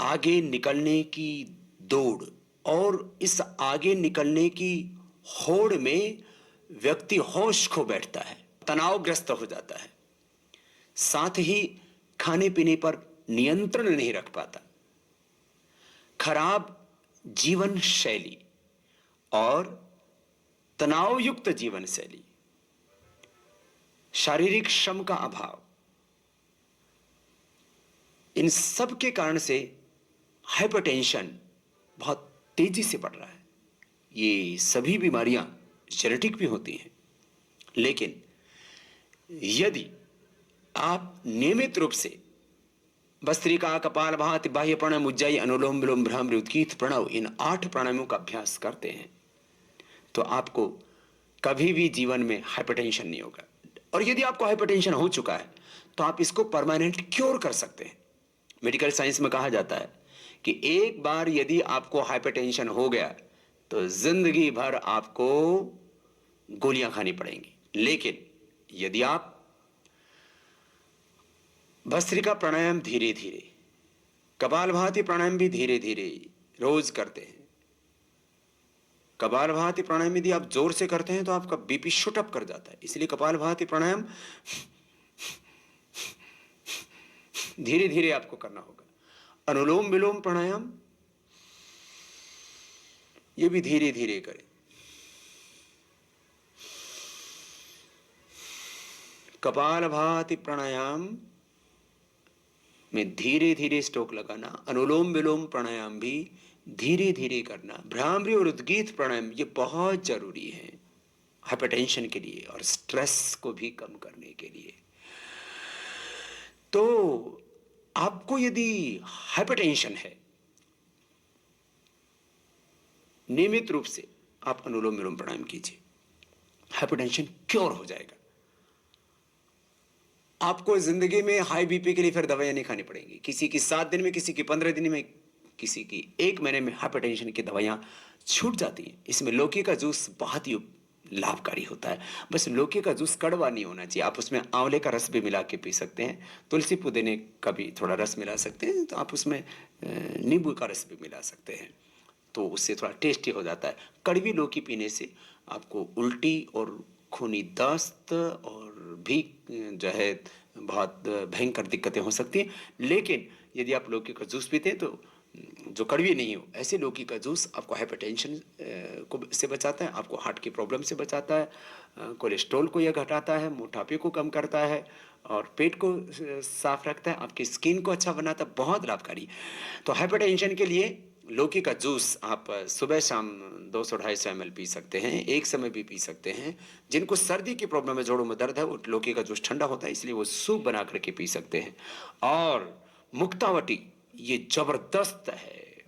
आगे निकलने की दौड़ और इस आगे निकलने की होड़ में व्यक्ति होश खो बैठता है, तनावग्रस्त हो जाता है, साथ ही खाने पीने पर नियंत्रण नहीं रख पाता। खराब जीवन शैली और तनावयुक्त जीवन शैली, शारीरिक श्रम का अभाव, इन सब के कारण से हाइपरटेंशन बहुत तेजी से बढ़ रहा है। ये सभी बीमारियां जेनेटिक भी होती हैं, लेकिन यदि आप नियमित रूप से भस्त्रिका, कपालभाति, बाह्य प्राणायाम, उज्जाई, अनुलोम विलोम, भ्रामरी, उत्कीर्त प्रणव, इन 8 प्राणायामों का अभ्यास करते हैं तो आपको कभी भी जीवन में हाइपरटेंशन नहीं होगा। और यदि आपको हाइपरटेंशन हो चुका है तो आप इसको परमानेंट क्योर कर सकते हैं। मेडिकल साइंस में कहा जाता है कि एक बार यदि आपको हाइपरटेंशन हो गया तो जिंदगी भर आपको गोलियां खानी पड़ेंगी। लेकिन यदि आप भस्त्रिका प्राणायाम धीरे धीरे, कपालभाति प्राणायाम भी धीरे धीरे रोज करते हैं। कपालभाति प्राणायाम यदि आप जोर से करते हैं तो आपका बीपी शूट अप कर जाता है, इसलिए कपालभाति प्राणायाम धीरे धीरे आपको करना होगा। अनुलोम विलोम प्राणायाम ये भी धीरे धीरे करें। कपालभाति प्राणायाम में धीरे धीरे स्ट्रोक लगाना, अनुलोम विलोम प्राणायाम भी धीरे धीरे करना, भ्रामरी और उद्गीत प्राणायाम ये बहुत जरूरी है हाइपरटेंशन के लिए और स्ट्रेस को भी कम करने के लिए। तो आपको यदि हाइपरटेंशन है, नियमित रूप से आप अनुलोम विलोम प्राणायाम कीजिए, हाइपरटेंशन क्योर हो जाएगा। आपको जिंदगी में हाई बीपी के लिए फिर दवाइयां नहीं खानी पड़ेंगी। किसी की 7 दिन में, किसी की 15 दिन में, किसी की 1 महीने में हाइपरटेंशन की दवाइयां छूट जाती हैं। इसमें लौकी का जूस बहुत ही लाभकारी होता है। बस लौकी का जूस कड़वा नहीं होना चाहिए। आप उसमें आंवले का रस भी मिला के पी सकते हैं, तुलसी पुदीने का भी थोड़ा रस मिला सकते हैं, तो आप उसमें नींबू का रस भी मिला सकते हैं, तो उससे थोड़ा टेस्टी हो जाता है। कड़वी लौकी पीने से आपको उल्टी और खूनी दस्त और भी जो है बहुत भयंकर दिक्कतें हो सकती हैं। लेकिन यदि आप लौकी का जूस पीते हैं तो जो कड़वी नहीं हो, ऐसे लौकी का जूस आपको हाइपरटेंशन को से बचाता है, आपको हार्ट की प्रॉब्लम से बचाता है, कोलेस्ट्रॉल को यह घटाता है, मोटापे को कम करता है और पेट को साफ रखता है, आपकी स्किन को अच्छा बनाता है, बहुत लाभकारी। तो हाइपरटेंशन के लिए लौकी का जूस आप सुबह शाम 200-250 ml पी सकते हैं, एक समय भी पी सकते हैं। जिनको सर्दी की प्रॉब्लम है, जोड़ों में दर्द है, वो लौकी का जूस ठंडा होता है, इसलिए वो सूप बना करके पी सकते हैं। और मुक्तावटी ये जबरदस्त है,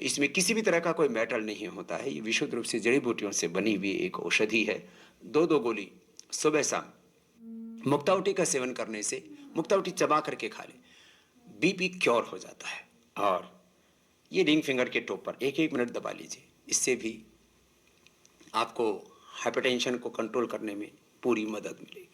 इसमें किसी भी तरह का कोई मेटल नहीं होता है, ये विशुद्ध रूप से जड़ी बूटियों से बनी हुई एक औषधि है। 2-2 गोली सुबह शाम मुक्तावटी का सेवन करने से, मुक्तावटी चबा करके खा ले, बीपी क्योर हो जाता है। और ये रिंग फिंगर के टॉप पर 1-1 मिनट दबा लीजिए, इससे भी आपको हाइपरटेंशन को कंट्रोल करने में पूरी मदद मिलेगी।